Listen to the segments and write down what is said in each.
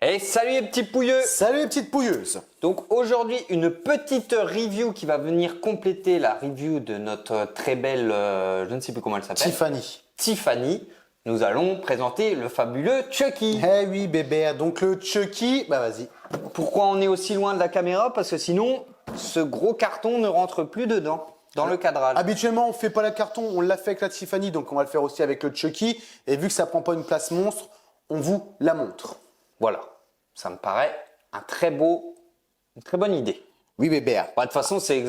Et salut les petits pouilleux! Salut les petites pouilleuses! Donc aujourd'hui, une petite review qui va venir compléter la review de notre très belle, je ne sais plus comment elle s'appelle. Tiffany. Nous allons présenter le fabuleux Chucky. Eh oui bébé, donc le Chucky, bah vas-y. Pourquoi on est aussi loin de la caméra? Parce que sinon, ce gros carton ne rentre plus dedans, dans le cadrage. Habituellement, on fait pas le carton, on l'a fait avec la Tiffany, donc on va le faire aussi avec le Chucky. Et vu que ça prend pas une place monstre, on vous la montre. Voilà, ça me paraît une très bonne idée. Oui bébé. Bah, de toute façon, c'est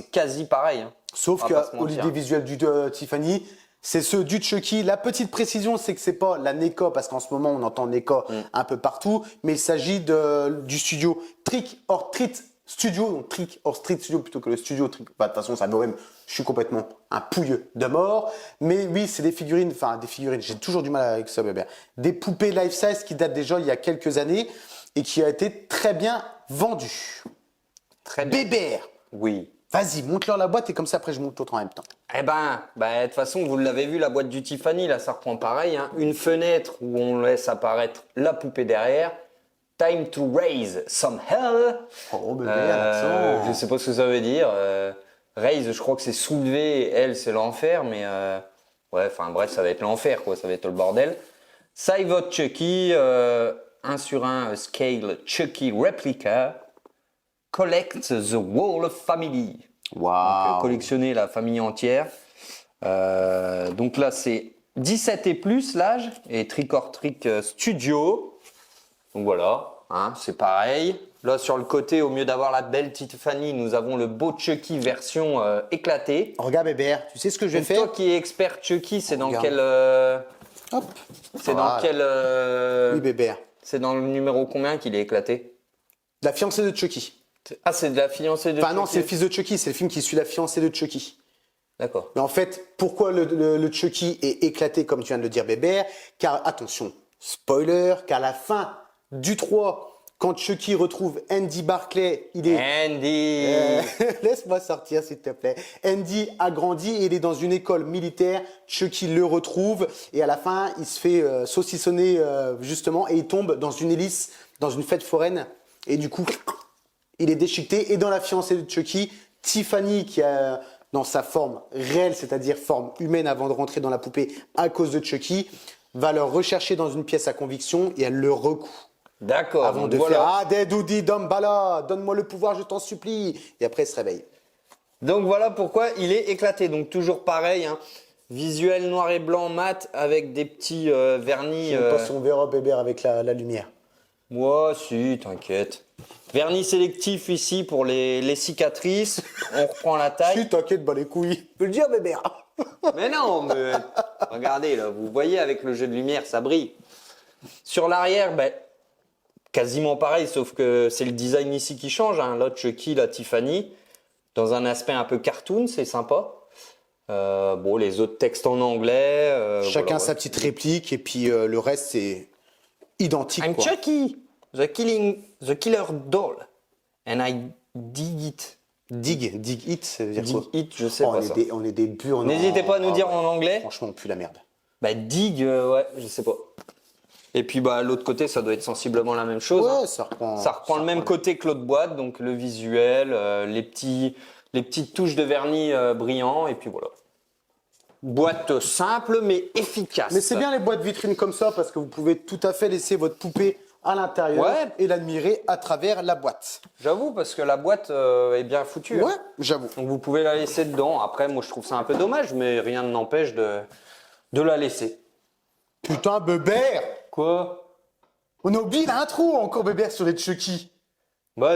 quasi pareil. Hein. Sauf que l'idée visuelle du Tiffany, c'est ceux du Chucky. La petite précision, c'est que c'est pas la NECA, parce qu'en ce moment, on entend NECA un peu partout, mais il s'agit du studio Trick or Treat Studio, donc Trick or Street Studio plutôt que le studio Trick. Bah, de toute façon, ça veut même, je suis complètement un pouilleux de mort. Mais oui, c'est des figurines, j'ai toujours du mal avec ça, bébé. Des poupées life size qui datent déjà il y a quelques années et qui a été très bien vendu. Très bien. Bébé. Oui. Vas-y, montre-leur la boîte et comme ça, après, je monte l'autre en même temps. Eh ben, de toute façon, vous l'avez vu, la boîte du Tiffany, là, ça reprend pareil. Hein. Une fenêtre où on laisse apparaître la poupée derrière. Time to raise some hell. Oh, bébé, l'accent. Je sais pas ce que ça veut dire. Raise, je crois que c'est soulever, et elle, c'est l'enfer, mais ouais, enfin bref, ça va être l'enfer, quoi. Ça va être le bordel. Save Out Chucky, 1 sur 1 scale Chucky replica. Collect the whole family. Waouh. Donc, collectionner la famille entière. Donc là, c'est 17 et plus l'âge et Trick or Trick Studio. Donc voilà, hein, c'est pareil. Là, sur le côté, au lieu d'avoir la belle Tiffany, nous avons le beau Chucky version éclatée. Regarde bébé, tu sais ce que je vais Donc, faire? toi qui es expert Chucky, c'est dans Regarde. quel Hop. c'est Voilà. dans quel Oui bébé. c'est dans le numéro combien qu'il est éclaté? La fiancée de Chucky. Ah, c'est de la fiancée de Enfin Chucky. non, c'est le fils de Chucky, c'est le film qui suit la fiancée de Chucky. D'accord. Mais en fait, pourquoi le Chucky est éclaté, comme tu viens de le dire bébé? Car, attention, spoiler, qu'à la fin du 3, quand Chucky retrouve Andy Barclay, il est... Andy. Laisse-moi sortir s'il te plaît. Andy a grandi et il est dans une école militaire. Chucky le retrouve et à la fin, il se fait saucissonner justement et il tombe dans une hélice, dans une fête foraine. Et du coup, il est déchiqueté. Et dans la fiancée de Chucky, Tiffany, qui a dans sa forme réelle, c'est-à-dire forme humaine avant de rentrer dans la poupée à cause de Chucky, va le rechercher dans une pièce à conviction et elle le recoue. D'accord. Avant de faire « Ah, Doudi Dambala, donne-moi le pouvoir, je t'en supplie !» Et après, il se réveille. Donc voilà pourquoi il est éclaté. Donc toujours pareil, hein. Visuel noir et blanc mat avec des petits vernis. Je ne sais pas si on verra bébé avec la lumière. Moi, si, t'inquiète. Vernis sélectif ici pour les cicatrices. On reprend la taille. Si, t'inquiète, bah les couilles. Je peux le dire bébé. Mais non, mais regardez là, vous voyez avec le jeu de lumière, ça brille. Sur l'arrière, quasiment pareil, sauf que c'est le design ici qui change. Hein. Là, Chucky, la Tiffany, dans un aspect un peu cartoon, c'est sympa. Bon, les autres textes en anglais. Chacun voilà, sa petite réplique et puis le reste c'est identique. I'm quoi. Chucky, the killer doll, and I dig it. Dig it, ça veut dire Dig quoi? it, je sais Oh, pas ça. on est des purs. N'hésitez pas à nous dire en anglais. Franchement, on pue la merde. Dig, ouais, je sais pas. Et puis l'autre côté, ça doit être sensiblement la même chose. Ouais, Hein. ça reprend. Ça reprend le même côté que l'autre boîte, donc le visuel, les petites touches de vernis brillants, et puis voilà. Boîte simple mais efficace. Mais c'est bien les boîtes vitrines comme ça parce que vous pouvez tout à fait laisser votre poupée à l'intérieur et l'admirer à travers la boîte. J'avoue, parce que la boîte est bien foutue. Ouais, hein. j'avoue. Donc vous pouvez la laisser dedans. Après, moi je trouve ça un peu dommage, mais rien ne n'empêche de la laisser. Putain, bébé! Quoi? On a oublié l'intro encore bébé sur les Chucky.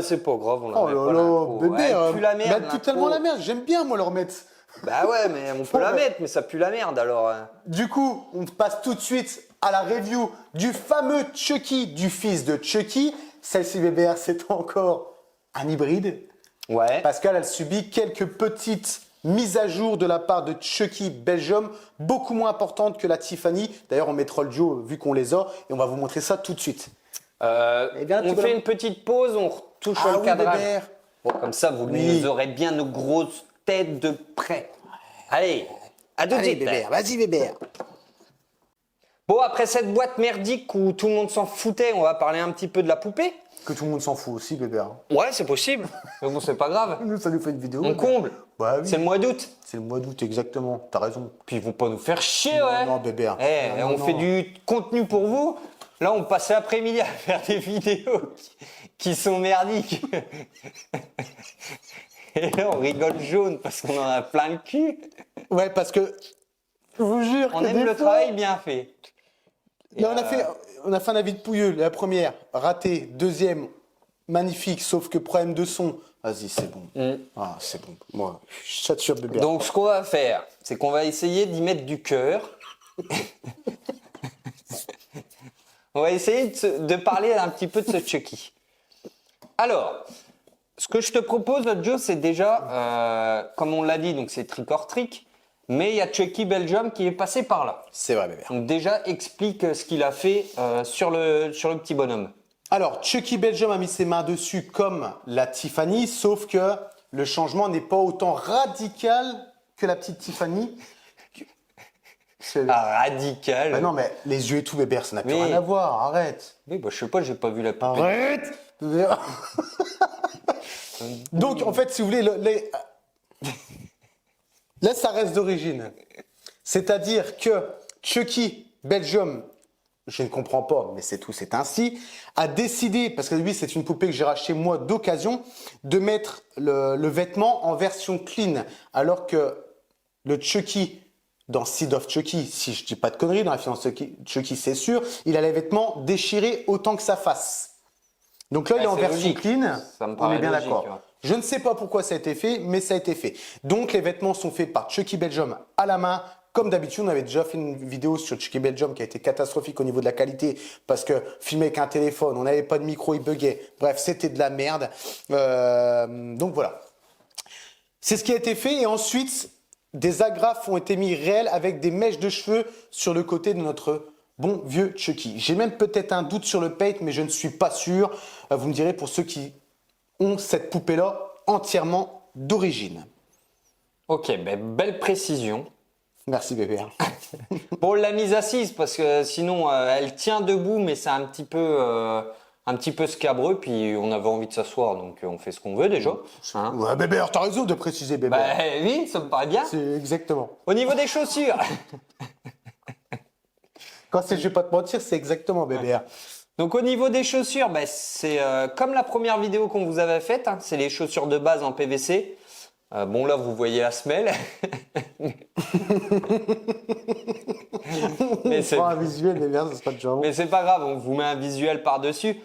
C'est pas grave, on la Oh met là pas là, l'intro. bébé, Elle pue la merde. elle pue tellement la merde, j'aime bien moi leur mettre. Bah ouais, mais on peut la mettre, mais ça pue la merde alors. Du coup, on passe tout de suite à la review du fameux Chucky, du fils de Chucky. Celle-ci, bébé, c'est encore un hybride. Ouais. Parce qu'elle subit quelques petites mises à jour de la part de Chucky Belgium, beaucoup moins importantes que la Tiffany. D'ailleurs, on mettra le duo vu qu'on les a et on va vous montrer ça tout de suite. bien, On fait une petite pause, on retouche le cadrage. bébé. Bon, comme ça, vous nous aurez bien nos grosses têtes de près. Allez, à tout de Allez, suite. bébé, vas-y, bébé. Bon, après cette boîte merdique où tout le monde s'en foutait, on va parler un petit peu de la poupée. Que tout le monde s'en fout aussi, bébé. Hein. Ouais, c'est possible. Mais bon, c'est pas grave. Nous, ça nous fait une vidéo. On comble. Bah oui. C'est le mois d'août. C'est le mois d'août, exactement. T'as raison. Puis ils vont pas nous faire chier, Non, ouais. non, bébé. Eh, Non, on non, fait non. du contenu pour vous. Là, on passe l'après-midi à faire des vidéos qui sont merdiques. Et là, on rigole jaune parce qu'on en a plein le cul. Ouais, parce que je vous jure On que aime des le fois- travail bien fait. Et, Là, on a fait un avis de pouilleux. La première, raté. Deuxième, magnifique, sauf que problème de son. Vas-y, c'est bon. Ah, c'est bon. Moi, je sature bébé. Donc, ce qu'on va faire, c'est qu'on va essayer d'y mettre du cœur. On va essayer de parler un petit peu de ce Chucky. Alors, ce que je te propose, Joe, c'est déjà, comme on l'a dit, donc c'est Trick or Trick, mais il y a Chucky Belgium qui est passé par là. C'est vrai, bébé. Donc déjà, explique ce qu'il a fait sur le petit bonhomme. Alors, Chucky Belgium a mis ses mains dessus comme la Tiffany, sauf que le changement n'est pas autant radical que la petite Tiffany. Ah, radical. Ah non, mais les yeux et tout, bébé, ça n'a plus Mais- rien à voir. Arrête. Oui, bah, je sais pas, j'ai pas vu la poupée. Arrête. Donc, en fait, si vous voulez, là, ça reste d'origine. C'est-à-dire que Chucky Belgium, je ne comprends pas, mais c'est tout, c'est ainsi, a décidé, parce que lui, c'est une poupée que j'ai rachetée moi d'occasion, de mettre le vêtement en version clean, alors que le Chucky dans Seed of Chucky, si je dis pas de conneries, dans la finance Chucky, c'est sûr, il a les vêtements déchirés autant que sa face. Donc là, il est en c'est version logique. clean, Ça me on paraît est bien logique, d'accord. ouais. Je ne sais pas pourquoi ça a été fait, mais ça a été fait. Donc les vêtements sont faits par Chucky Belgium à la main. Comme d'habitude, on avait déjà fait une vidéo sur Chucky Belgium qui a été catastrophique au niveau de la qualité parce que filmé avec un téléphone, on n'avait pas de micro, il buguait. Bref, c'était de la merde. Donc voilà. C'est ce qui a été fait et ensuite, des agrafes ont été mis réelles avec des mèches de cheveux sur le côté de notre bon vieux Chucky. J'ai même peut-être un doute sur le paint, mais je ne suis pas sûr. Vous me direz pour ceux qui ont cette poupée-là entièrement d'origine. Ok, ben, belle précision. Merci bébé. Bon, on l'a mise assise parce que sinon, elle tient debout, mais c'est un petit peu scabreux, puis on avait envie de s'asseoir, donc on fait ce qu'on veut déjà. Hein. Ouais bébé, alors t'as raison de préciser bébé. Bah oui, ça me paraît bien. C'est exactement. Au niveau des chaussures, Quand c'est je vais pas te mentir, c'est exactement bébé. donc au niveau des chaussures, bah, c'est comme la première vidéo qu'on vous avait faite, hein, c'est les chaussures de base en PVC. Bon là, vous voyez la semelle. Mais c'est Pas un visuel bébé, ça sera déjà bon. Mais c'est pas grave, on vous met un visuel par-dessus.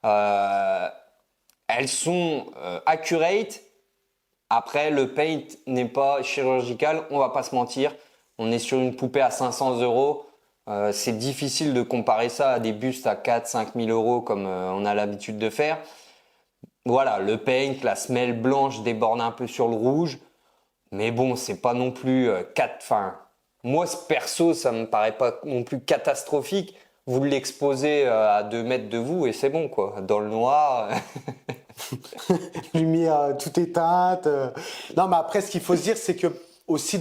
Elles sont accurate. Après, le paint n'est pas chirurgical, on va pas se mentir. On est sur une poupée à 500 €. C'est difficile de comparer ça à des bustes à 4-5 000 € comme on a l'habitude de faire. Voilà, le paint, la semelle blanche déborde un peu sur le rouge. Mais bon, c'est pas non plus moi, perso, ça me paraît pas non plus catastrophique. Vous l'exposez à 2 mètres de vous et c'est bon, quoi. Dans le noir. Lumière toute éteinte. Non, mais après, ce qu'il faut se dire, c'est que aussi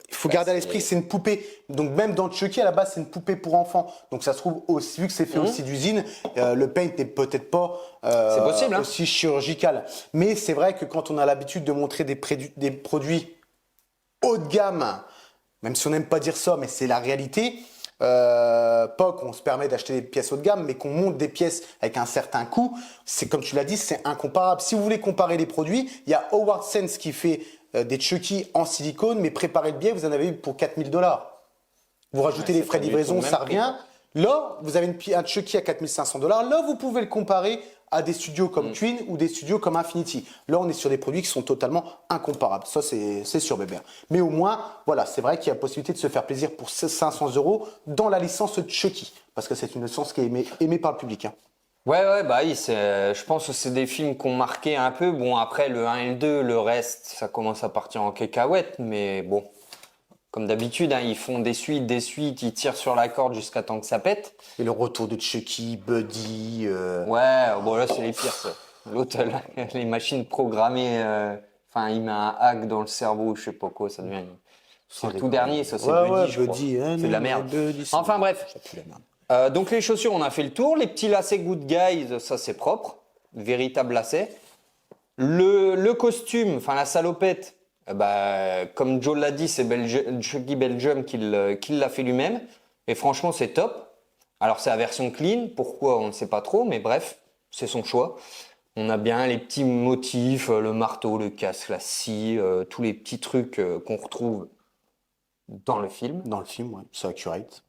il faut garder à l'esprit que c'est une poupée. Donc même dans Chucky, à la base, c'est une poupée pour enfants. Donc ça se trouve aussi, vu que c'est fait aussi d'usine, le paint n'est peut-être pas C'est possible, hein. aussi chirurgical. Mais c'est vrai que quand on a l'habitude de montrer des produits haut de gamme, même si on n'aime pas dire ça, mais c'est la réalité. Pas qu'on se permet d'acheter des pièces haut de gamme, mais qu'on monte des pièces avec un certain coût. C'est comme tu l'as dit, c'est incomparable. Si vous voulez comparer les produits, il y a Howard Sense qui fait des Chucky en silicone, mais préparez le bien, vous en avez eu pour 4 000 $. Vous rajoutez Ouais, les c'est frais de pas du tout livraison, le même ça prix, revient. Là, vous avez un Chucky à 4 500 $. Là, vous pouvez le comparer à des studios comme Twin ou des studios comme Infinity. Là, on est sur des produits qui sont totalement incomparables. Ça, c'est sûr, bébé. Mais au moins, voilà, c'est vrai qu'il y a possibilité de se faire plaisir pour 500 € dans la licence Chucky. Parce que c'est une licence qui est aimée par le public. Hein. Ouais, bah oui, je pense que c'est des films qui ont marqué un peu. Bon, après, le 1 et le 2, le reste, ça commence à partir en cacahuète. Mais bon, comme d'habitude, hein, ils font des suites, ils tirent sur la corde jusqu'à temps que ça pète. Et le retour de Chucky, Buddy. Ouais, bon là, c'est les pires, ça. L'autre, là, les machines programmées, il met un hack dans le cerveau, je sais pas quoi, ça devient C'est le tout dernier, ça c'est Ouais, Buddy, je crois. Buddy, hein, C'est de la non, merde. Buddy, c'est- Enfin bref. Ça pue la merde. Donc les chaussures, on a fait le tour. Les petits lacets Good Guys, ça c'est propre. Véritable lacet. Le costume, enfin la salopette, comme Joe l'a dit, c'est Chucky Belgium qui l'a fait lui-même. Et franchement, c'est top. Alors c'est la version clean. Pourquoi, on ne sait pas trop. Mais bref, c'est son choix. On a bien les petits motifs, le marteau, le casque, la scie, tous les petits trucs qu'on retrouve dans le film. Dans le film, ouais, c'est accurate.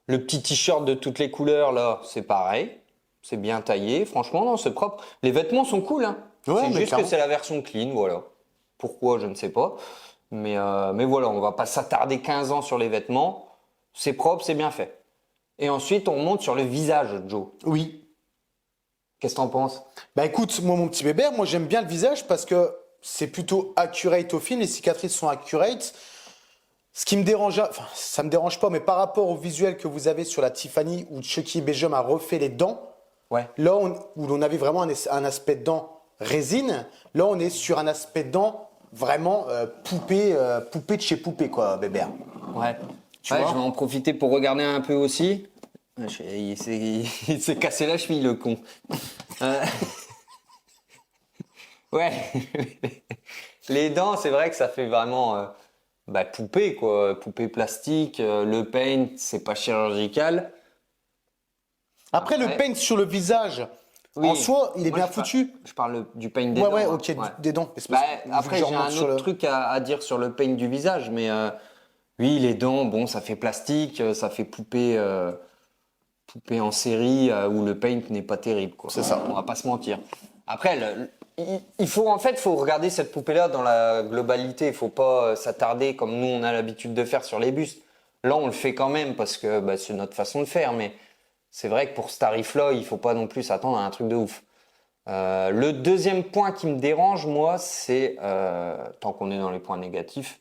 Le petit t-shirt de toutes les couleurs, là, c'est pareil. C'est bien taillé. Franchement, non, c'est propre. Les vêtements sont cool, hein. Ouais, C'est mais juste clairement. que c'est la version clean, voilà. Pourquoi, je ne sais pas. Mais voilà, on va pas s'attarder 15 ans sur les vêtements. C'est propre, c'est bien fait. Et ensuite, on monte sur le visage, Joe. Oui. Qu'est-ce que t'en penses? Bah écoute, moi mon petit bébé, moi j'aime bien le visage parce que c'est plutôt accurate au film, les cicatrices sont accurate. Ce qui me dérange, enfin ça me dérange pas, mais par rapport au visuel que vous avez sur la Tiffany où Chucky Belgium a refait les dents, Ouais. là où l'on avait vraiment un aspect dent résine, là on est sur un aspect dent vraiment poupée, poupée de chez poupée quoi, bébé. Ouais. Tu Ouais, vois je vais en profiter pour regarder un peu aussi. Il s'est cassé la cheville, le con. Euh, Ouais. Les dents, c'est vrai que ça fait vraiment poupée, quoi. Poupée plastique. Le paint, c'est pas chirurgical. Après le Ouais. paint sur le visage, Oui. en soi, il est Moi, bien je foutu. Je parle du paint des Ouais, dents. ouais, hein. ok, Ouais. des dents. Mais c'est Bah, parce que vu après, que je j'ai un remonte sur autre le- truc à dire sur le paint du visage, mais oui, les dents, bon, ça fait plastique, ça fait poupée en série où le paint n'est pas terrible, quoi. C'est ça. On va pas se mentir. Après, faut regarder cette poupée-là dans la globalité. Il faut pas s'attarder comme nous on a l'habitude de faire sur les bustes. Là, on le fait quand même parce que c'est notre façon de faire, mais c'est vrai que pour ce tarif-là, il faut pas non plus s'attendre à un truc de ouf. Le deuxième point qui me dérange, moi, c'est, tant qu'on est dans les points négatifs,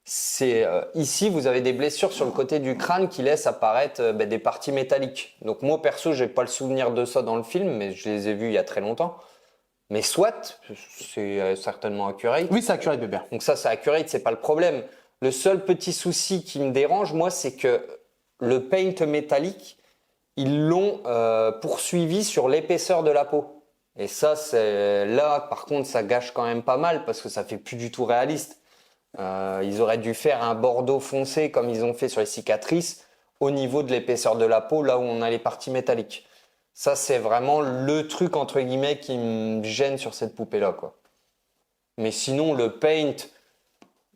c'est ici, vous avez des blessures sur le côté du crâne qui laissent apparaître des parties métalliques. Donc moi, perso, j'ai pas le souvenir de ça dans le film, mais je les ai vus il y a très longtemps. Mais soit, c'est certainement accurate. Oui, c'est accurate, bébé. Donc ça, c'est accurate, c'est pas le problème. Le seul petit souci qui me dérange, moi, c'est que le paint métallique, ils l'ont poursuivi sur l'épaisseur de la peau. Et ça, là, par contre, ça gâche quand même pas mal parce que ça fait plus du tout réaliste. Ils auraient dû faire un bordeaux foncé comme ils ont fait sur les cicatrices au niveau de l'épaisseur de la peau, là où on a les parties métalliques. Ça, c'est vraiment le truc, entre guillemets, qui me gêne sur cette poupée-là, quoi. Mais sinon, le paint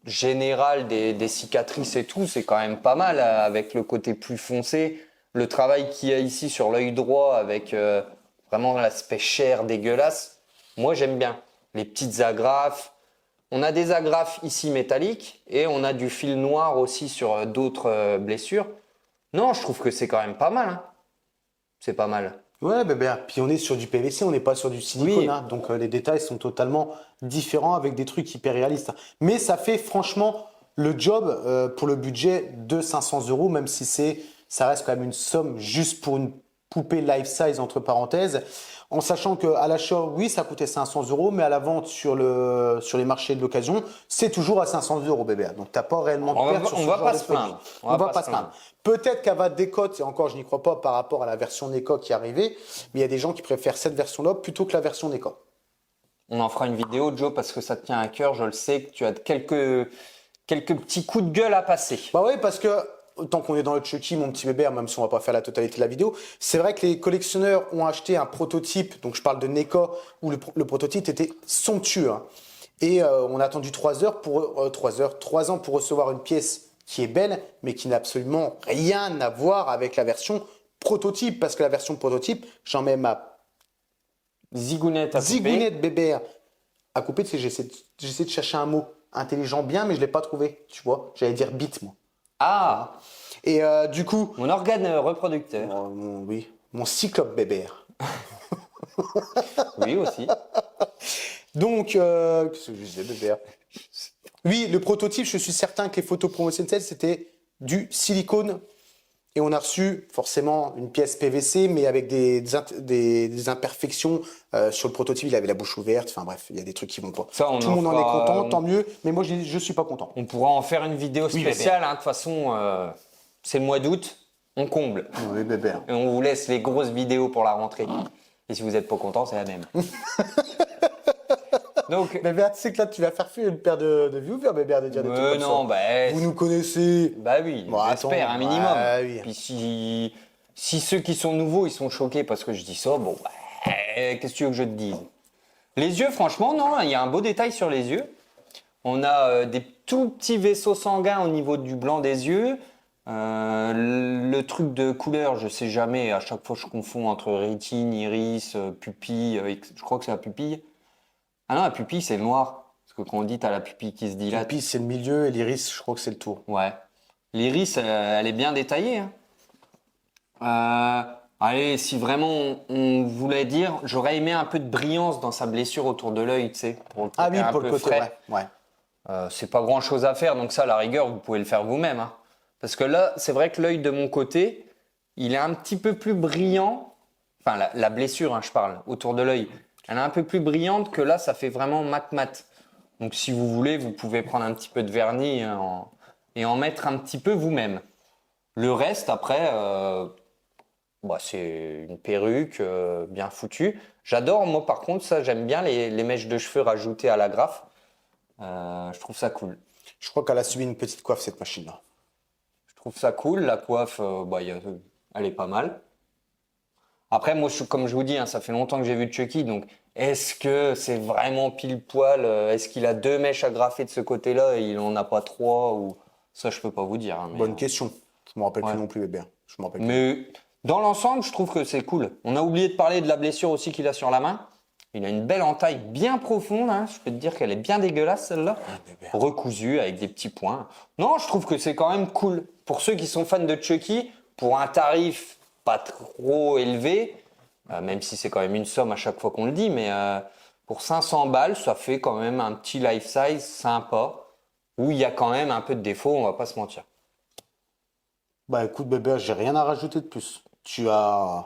général des cicatrices et tout, c'est quand même pas mal avec le côté plus foncé. Le travail qu'il y a ici sur l'œil droit avec vraiment l'aspect chair dégueulasse, moi j'aime bien. Les petites agrafes. On a des agrafes ici métalliques et on a du fil noir aussi sur d'autres blessures. Non, je trouve que c'est quand même pas mal, hein. C'est pas mal. Ouais, bébé. Puis on est sur du PVC, on n'est pas sur du silicone. Oui. Hein. Donc les détails sont totalement différents avec des trucs hyper réalistes. Mais ça fait franchement le job pour le budget de 500 €, même si ça reste quand même une somme juste pour une poupée life size, entre parenthèses. En sachant qu'à l'achat, oui, ça coûtait 500 €, mais à la vente sur les marchés de l'occasion, c'est toujours à 500 €, bébé. Donc tu n'as pas réellement de perte sur ce On va genre pas de se produit. plaindre. On va pas se plaindre. Peut-être qu'elle va décote, et encore je n'y crois pas par rapport à la version NECA qui est arrivée, mais il y a des gens qui préfèrent cette version-là plutôt que la version NECA. On en fera une vidéo, Joe, parce que ça te tient à cœur. Je le sais que tu as quelques petits coups de gueule à passer. Bah oui, parce que tant qu'on est dans le Chucky, mon petit bébé, même si on va pas faire la totalité de la vidéo, c'est vrai que les collectionneurs ont acheté un prototype, donc je parle de NECA, où le prototype était somptueux. Hein. Et on a attendu 3 ans pour recevoir une pièce qui est belle, mais qui n'a absolument rien à voir avec la version prototype, parce que la version prototype, j'en mets ma Zigounette à couper. zigounette bébé à couper. Tu sais, j'essaie de chercher un mot intelligent bien, mais je l'ai pas trouvé, tu vois. J'allais dire bite, moi. Ah, Et du coup, mon organe reproducteur. oui, mon cyclope bébé. Oui, aussi. Donc, qu'est-ce que je disais, bébé? Oui, le prototype, je suis certain que les photos promotionnelles, c'était du silicone Et on a reçu forcément une pièce PVC, mais avec des imperfections. Sur le prototype, il avait la bouche ouverte. Enfin bref, il y a des trucs qui vont pas. Ça, on Tout en le monde en est fera- content, tant mieux. Mais moi, je suis pas content. On pourra en faire une vidéo Oui, spéciale. De toute façon, c'est le mois d'août. On comble. Oui, bébé. Et on vous laisse les grosses vidéos pour la rentrée. Et si vous n'êtes pas content, c'est la même. Donc, Bébé, tu sais que là, tu vas faire fuir une paire de viewers, bébé, de dire des trucs comme non, ça. bah, Vous nous connaissez. bah oui, Bon, j'espère attends, un minimum. bah oui. Puis si ceux qui sont nouveaux, ils sont choqués parce que je dis ça, bon, bah, qu'est-ce que tu veux que je te dise? Les yeux, franchement, non, il y a un beau détail sur les yeux. On a des tout petits vaisseaux sanguins au niveau du blanc des yeux. Le truc de couleur, je sais jamais, à chaque fois je confonds entre rétine, iris, pupille, je crois que c'est la pupille. Ah non, la pupille c'est le noir. Parce que quand on dit t'as la pupille qui se La dilate. pupille, c'est le milieu et l'iris, je crois que c'est le tour. Ouais. L'iris, elle est bien détaillée. Hein. Allez, si vraiment on voulait dire, j'aurais aimé un peu de brillance dans sa blessure autour de l'œil, tu sais, pour le côté Ah oui, un pour peu le côté, frais. ouais. C'est pas grand chose à faire, donc ça, à la rigueur, vous pouvez le faire vous-même. Hein. Parce que là, c'est vrai que l'œil de mon côté, il est un petit peu plus brillant. Enfin, la blessure, hein, je parle, autour de l'œil. Elle est un peu plus brillante que là, ça fait vraiment mat-mat. Donc, si vous voulez, vous pouvez prendre un petit peu de vernis et en mettre un petit peu vous-même. Le reste, après, c'est une perruque bien foutue. J'adore, moi, par contre, ça, j'aime bien les mèches de cheveux rajoutées à l'agrafe. Je trouve ça cool. Je crois qu'elle a subi une petite coiffe, cette machine-là. Je trouve ça cool. La coiffe, elle est pas mal. Après, moi, comme je vous dis, hein, ça fait longtemps que j'ai vu Chucky, donc est-ce que c'est vraiment pile poil? Est-ce qu'il a 2 mèches agrafées de ce côté-là et il en a pas 3 ou... Ça, je peux pas vous dire. Hein, mais, Bonne question. Je me rappelle ouais. plus non plus, bébé. Je me rappelle plus. Mais dans l'ensemble, je trouve que c'est cool. On a oublié de parler de la blessure aussi qu'il a sur la main. Il a une belle entaille bien profonde. Hein. Je peux te dire qu'elle est bien dégueulasse, celle-là. Recousue avec des petits points. Non, je trouve que c'est quand même cool. Pour ceux qui sont fans de Chucky, pour un tarif pas trop élevé, même si c'est quand même une somme à chaque fois qu'on le dit, mais pour 500 balles, ça fait quand même un petit life size sympa, où il y a quand même un peu de défauts, on va pas se mentir. Bah écoute, bébé, j'ai rien à rajouter de plus. Tu as.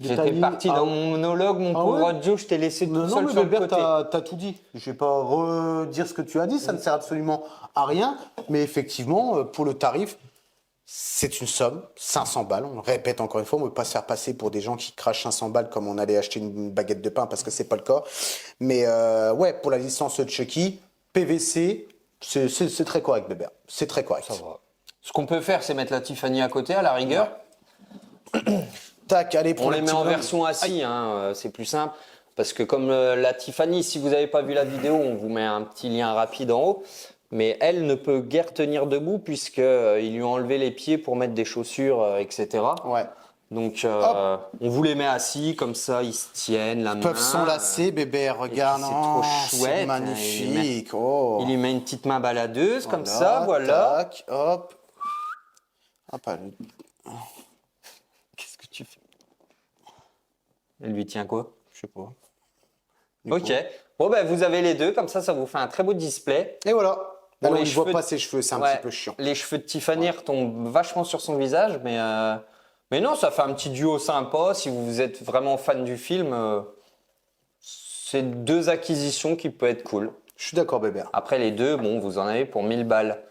J'étais détaillé- parti Ah dans mon monologue, mon Ah pauvre ouais Joe, je t'ai laissé tout Non, seul mais sur le bébé, côté. t'as tout dit. Je vais pas redire ce que tu as dit, ça ne sert absolument à rien. Mais effectivement, pour le tarif, c'est une somme, 500 balles. On le répète encore une fois, on ne veut pas se faire passer pour des gens qui crachent 500 balles comme on allait acheter une baguette de pain parce que c'est pas le cas. Mais ouais, pour la licence Chucky, PVC, c'est très correct, bébé. C'est très correct. Ça va. Ce qu'on peut faire, c'est mettre la Tiffany à côté, à la rigueur. Tac, allez, pour On le les petit met en bonhomme. version assis, hein, c'est plus simple. Parce que comme la Tiffany, si vous n'avez pas vu la vidéo, on vous met un petit lien rapide en haut. Mais elle ne peut guère tenir debout puisqu'ils lui ont enlevé les pieds pour mettre des chaussures, etc. Ouais. Donc on vous les met assis, comme ça ils se tiennent la main. Ils peuvent s'enlacer, bébé. Regarde, c'est trop c'est chouette, hein, magnifique. Oh. Il lui met une petite main baladeuse, comme ça, voilà. Tac, hop. Hop, allez. Qu'est-ce que tu fais? Elle lui tient quoi? Je sais pas. Ok. Bon, ben vous avez les deux, comme ça vous fait un très beau display. Et voilà. Bon, Alors, les on ne voit cheveux pas ses cheveux, c'est un Ouais, petit peu chiant. Les cheveux de Tiffany retombent vachement sur son visage, mais non, ça fait un petit duo sympa. Si vous êtes vraiment fan du film, c'est 2 acquisitions qui peuvent être cool. Je suis d'accord, bébé. Après, les deux, bon, vous en avez pour 1000 balles.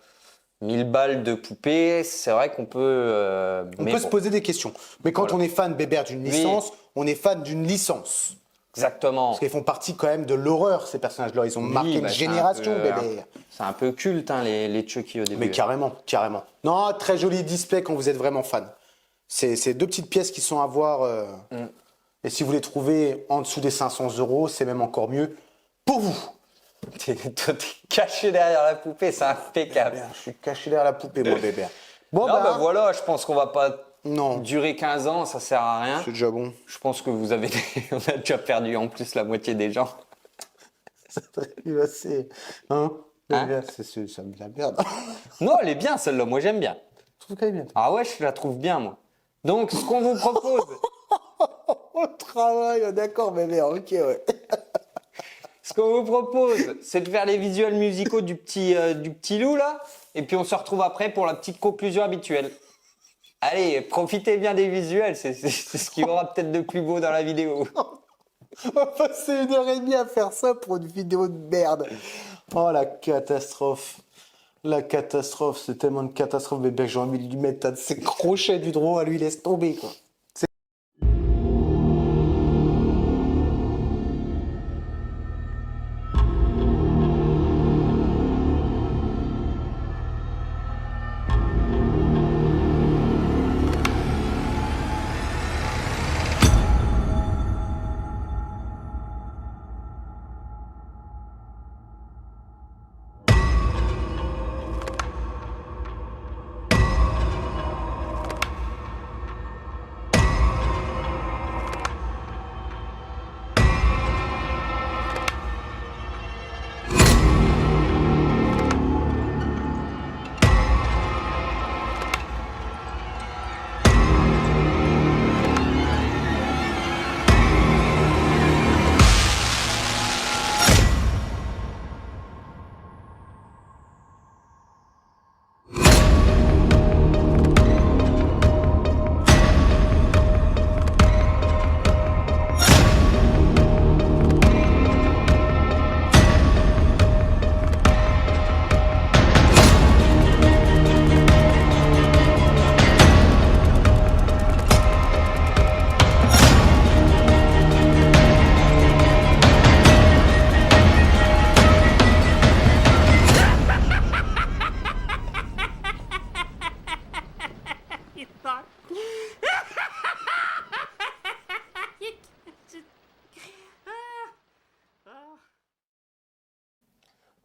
1000 balles de poupée, c'est vrai qu'on peut. On mais peut bon, se poser des questions. Mais quand Voilà. on est fan, bébé, d'une licence, on est fan d'une licence. Exactement. Parce qu'ils font partie quand même de l'horreur, ces personnages-là. Ils ont marqué Oui, une bah, c'est génération, un peu, bébé. C'est un peu culte, hein, les Chucky au début. Mais carrément, carrément. Non, très joli display quand vous êtes vraiment fan. C'est 2 petites pièces qui sont à voir. Et si vous les trouvez en dessous des 500 €, c'est même encore mieux pour vous. T'es caché derrière la poupée, c'est impeccable. Je suis caché derrière la poupée, moi, bébé. Bon, Non, bah voilà, je pense qu'on va pas Non, durer 15 ans, ça sert à rien. c'est déjà bon. Je pense que vous avez, on a déjà perdu en plus la moitié des gens. C'est. Hein, bébé, c'est de la merde. Non, elle est bien celle-là, moi j'aime bien. Je trouve qu'elle est bien. Ah ouais, je la trouve bien moi. Donc ce qu'on vous propose, Au travail, d'accord, bébé, ok, ouais. ce qu'on vous propose, c'est de faire les visuels musicaux du petit loup là, et puis on se retrouve après pour la petite conclusion habituelle. Allez, profitez bien des visuels, c'est ce qu'il y aura peut-être de plus beau dans la vidéo. On va passer 1h30 à faire ça pour une vidéo de merde. Oh, la catastrophe. La catastrophe, c'est tellement une catastrophe, bébé, j'ai envie de lui mettre un de ses crochets du drone à lui, laisse tomber, quoi.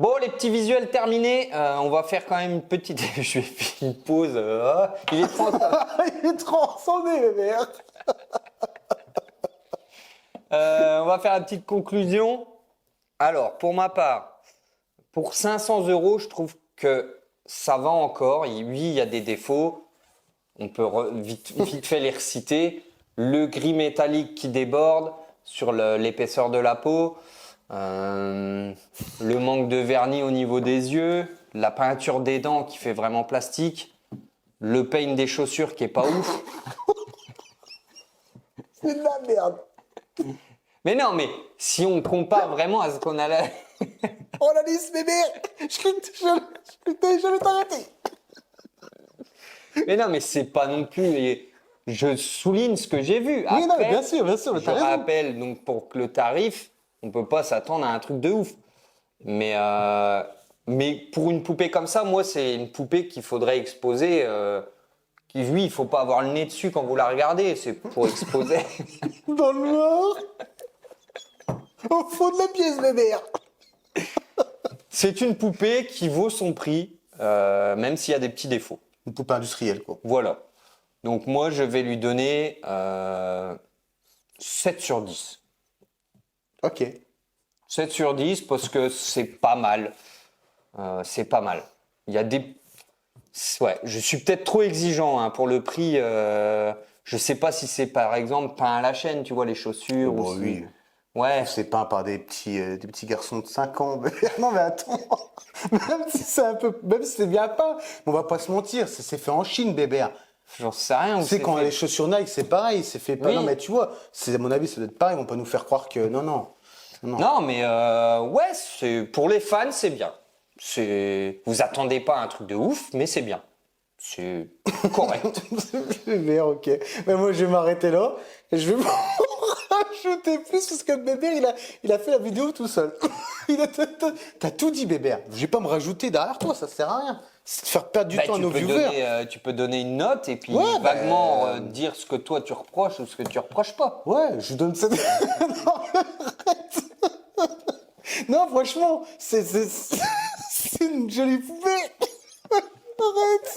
Bon, les petits visuels terminés, on va faire quand même une petite... Je vais faire une pause. Il est 30. Il est transcendé, le merde. On va faire une petite conclusion. Alors, pour ma part, pour 500 €, je trouve que ça va encore. Oui, il y a des défauts. On peut vite fait les reciter. Le gris métallique qui déborde sur l'épaisseur de la peau. Le manque de vernis au niveau des yeux. La peinture des dents qui fait vraiment plastique. Le paint des chaussures qui est pas ouf. C'est de la merde. Mais non, mais si on compare vraiment à ce qu'on a là... Oh la liste, bébé. Je vais t'arrêter. Mais non, mais c'est pas non plus... Je souligne ce que j'ai vu. Oui, non, Après, bien sûr, je t'as raison. rappelle, donc pour le tarif, on peut pas s'attendre à un truc de ouf. Mais pour une poupée comme ça, moi, c'est une poupée qu'il faudrait exposer. Oui, il faut pas avoir le nez dessus quand vous la regardez. C'est pour exposer. Dans le noir. Au fond de la pièce, bébé. C'est une poupée qui vaut son prix, même s'il y a des petits défauts. Une poupée industrielle, quoi. Voilà. Donc moi, je vais lui donner 7 sur 10. Ok. 7 sur 10 parce que c'est pas mal. C'est pas mal. Il y a des... Ouais, je suis peut-être trop exigeant hein, pour le prix. Je sais pas si c'est par exemple peint à la chaîne, tu vois, les chaussures. Bon, ou si... oui. Ouais. C'est peint par des petits garçons de 5 ans. Non, mais attends. Même si c'est bien peint, on va pas se mentir, c'est fait en Chine, bébé. J'en sais rien. Tu sais, quand fait... les chaussures Nike, c'est pareil, c'est fait pas. Oui. Non, mais tu vois, à mon avis, ça doit être pareil, ils vont pas nous faire croire que. Non. Non, mais ouais, pour les fans, c'est bien. Vous attendez pas un truc de ouf, mais c'est bien. C'est correct. Mais ok. Mais moi, je vais m'arrêter là. Et je vais rajouter plus parce que bébé, il a fait la vidéo tout seul. T'as tout dit, bébé. Je vais pas me rajouter derrière toi, ça sert à rien. C'est de faire perdre du temps à nos viewers. Tu peux donner une note et puis Ouais, vaguement dire ce que toi tu reproches ou ce que tu reproches pas. Ouais, je donne cette. Non, arrête. Non, franchement, c'est une jolie poupée. Arrête.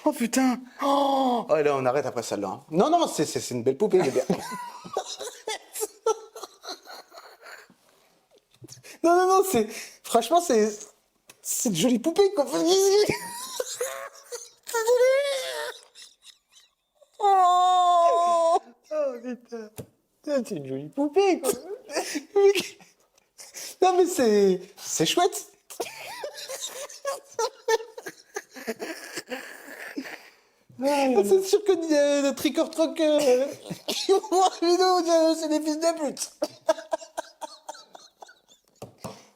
Oh putain. Oh, là, on arrête après celle-là. Hein. Non, c'est une belle poupée, bébé. Non, franchement, c'est une jolie poupée, quoi. Oh, putain. C'est une jolie poupée, quoi. Non, mais c'est chouette. C'est sûr que le Trick or Troc, qui voit la vidéo, c'est des fils de pute.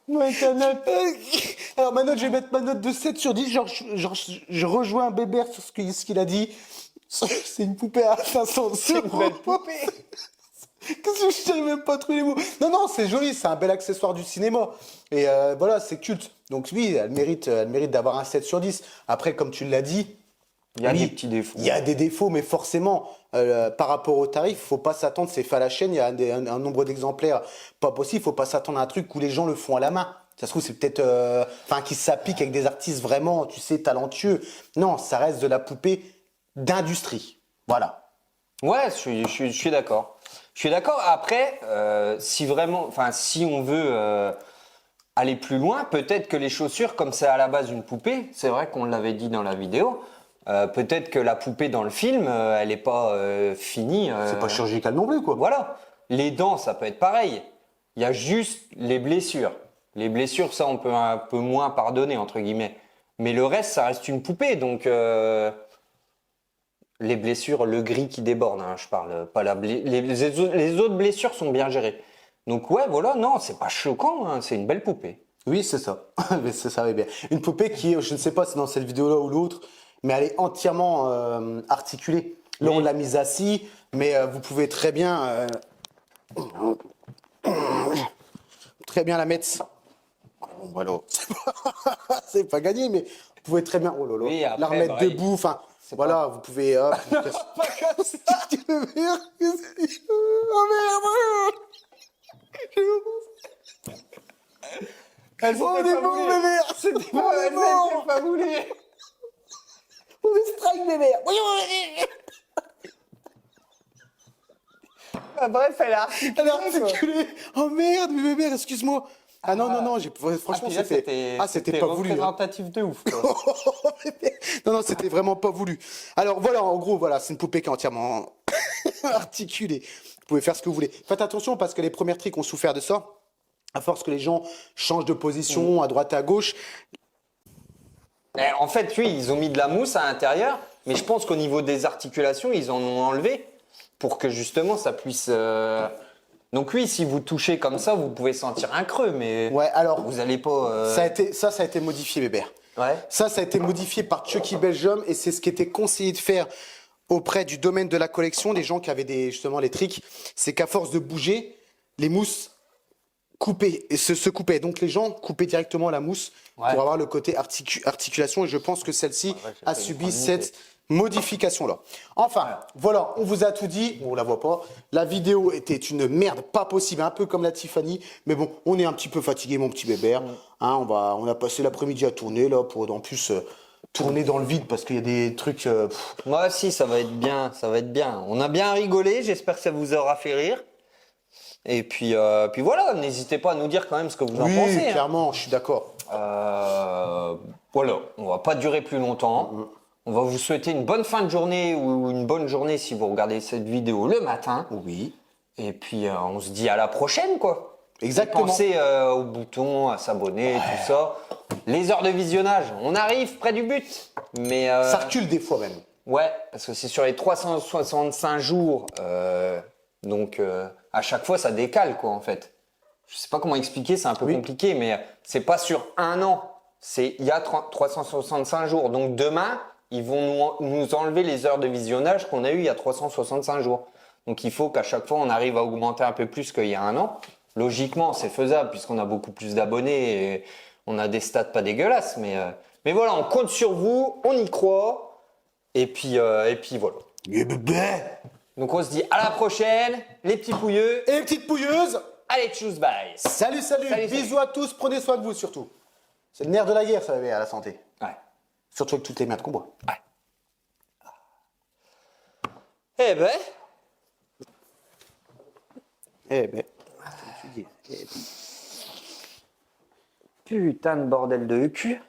Ouais, ta note. Alors ma note, je vais mettre ma note de 7 sur 10. Genre, je rejoins Bébert sur ce qu'il a dit. C'est une poupée à 500 euros. C'est une belle poupée. Qu'est-ce que je n'arrive même pas à trouver les mots. Non, c'est joli, c'est un bel accessoire du cinéma. Et voilà, c'est culte. Donc oui, elle mérite d'avoir un 7 sur 10. Après, comme tu l'as dit, Il y a oui, des petits défauts. il y a des défauts, mais forcément, par rapport au tarif, faut pas s'attendre, c'est fait à la chaîne, il y a un nombre d'exemplaires pas possible, faut pas s'attendre à un truc où les gens le font à la main. Ça se trouve, c'est peut-être, qui s'applique avec des artistes vraiment, tu sais, talentueux. Non, ça reste de la poupée d'industrie. Voilà. Ouais, je suis d'accord. Je suis d'accord. Après, si vraiment, si on veut aller plus loin, peut-être que les chaussures, comme c'est à la base une poupée, c'est vrai qu'on l'avait dit dans la vidéo, peut-être que la poupée dans le film, elle n'est pas finie. C'est pas chirurgical non plus, quoi. Voilà. Les dents, ça peut être pareil. Il y a juste les blessures. Les blessures, ça, on peut un peu moins pardonner, entre guillemets. Mais le reste, ça reste une poupée. Donc, les blessures, le gris qui déborde, hein, je parle pas les autres blessures sont bien gérées. Donc, ouais, voilà, non, c'est pas choquant, hein, c'est une belle poupée. Oui, c'est ça. Mais c'est ça, oui, bien. Une poupée qui, je ne sais pas si c'est dans cette vidéo-là ou l'autre, mais elle est entièrement articulée. Là, Oui. on l'a mise assis, mais vous pouvez très bien la mettre. Voilà. C'est pas gagné, mais vous pouvez très bien, oh là là, Oui, après, la remettre bah, debout. Enfin, voilà, vous pouvez. Hop, Oh merde! Elle Oh, on est bon, bébé! C'était On est bon! pas voulu. On est strike, bébé! Bref, elle a Elle est articulée! Oh merde, mais bébé, excuse-moi! Ah non, franchement, c'était pas voulu. Hein. représentatif de ouf. Quoi. Non, c'était vraiment pas voulu. Alors voilà, en gros, voilà, c'est une poupée qui est entièrement articulée. Vous pouvez faire ce que vous voulez. Faites attention parce que les premières tricks ont souffert de ça. À force que les gens changent de position à droite et à gauche. En fait, oui, ils ont mis de la mousse à l'intérieur, mais je pense qu'au niveau des articulations, ils en ont enlevé pour que justement ça puisse. Donc oui, si vous touchez comme ça, vous pouvez sentir un creux, mais Ouais, alors, vous allez pas. ça a été modifié, bébé. Ouais. Ça a été modifié par Chucky Belgium et c'est ce qui était conseillé de faire auprès du domaine de la collection, des gens qui avaient justement les tricks. C'est qu'à force de bouger, les mousses coupaient et se coupaient. Donc les gens coupaient directement la mousse pour avoir le côté articulation et je pense que celle-ci a subi cette modification-là. Enfin, voilà, on vous a tout dit, on la voit pas. La vidéo était une merde, pas possible, un peu comme la Tiffany, mais bon, on est un petit peu fatigué, mon petit bébé. Hein, on a passé l'après-midi à tourner là pour en plus tourner dans le vide parce qu'il y a des trucs. Moi aussi, ça va être bien, ça va être bien. On a bien rigolé, j'espère que ça vous aura fait rire. Et puis voilà, n'hésitez pas à nous dire quand même ce que vous en pensez. Oui, clairement, je suis d'accord. Voilà, on va pas durer plus longtemps. On va vous souhaiter une bonne fin de journée ou une bonne journée si vous regardez cette vidéo le matin. Oui. Et puis on se dit à la prochaine, quoi. Exactement. Et pensez au bouton, à s'abonner, tout ça. Les heures de visionnage, on arrive près du but. Mais Ça recule des fois même. ouais, parce que c'est sur les 365 jours. Donc à chaque fois, ça décale, quoi, en fait. Je sais pas comment expliquer, c'est un peu compliqué, mais c'est pas sur un an. Il y a 365 jours. Donc demain, ils vont nous enlever les heures de visionnage qu'on a eues il y a 365 jours. Donc il faut qu'à chaque fois, on arrive à augmenter un peu plus qu'il y a un an. Logiquement, c'est faisable puisqu'on a beaucoup plus d'abonnés et on a des stats pas dégueulasses. Mais voilà, on compte sur vous, on y croit. Et puis voilà. Et bébé. Donc on se dit à la prochaine, les petits pouilleux. Et les petites pouilleuses. Allez, tchuss, bye. Salut. Salut. Bisous à tous, prenez soin de vous surtout. C'est le nerf de la guerre, ça, bébé, à la santé. Ouais. Surtout avec toutes les merdes qu'on boit. Ouais. Eh ben. Eh ben. Putain de bordel de cul.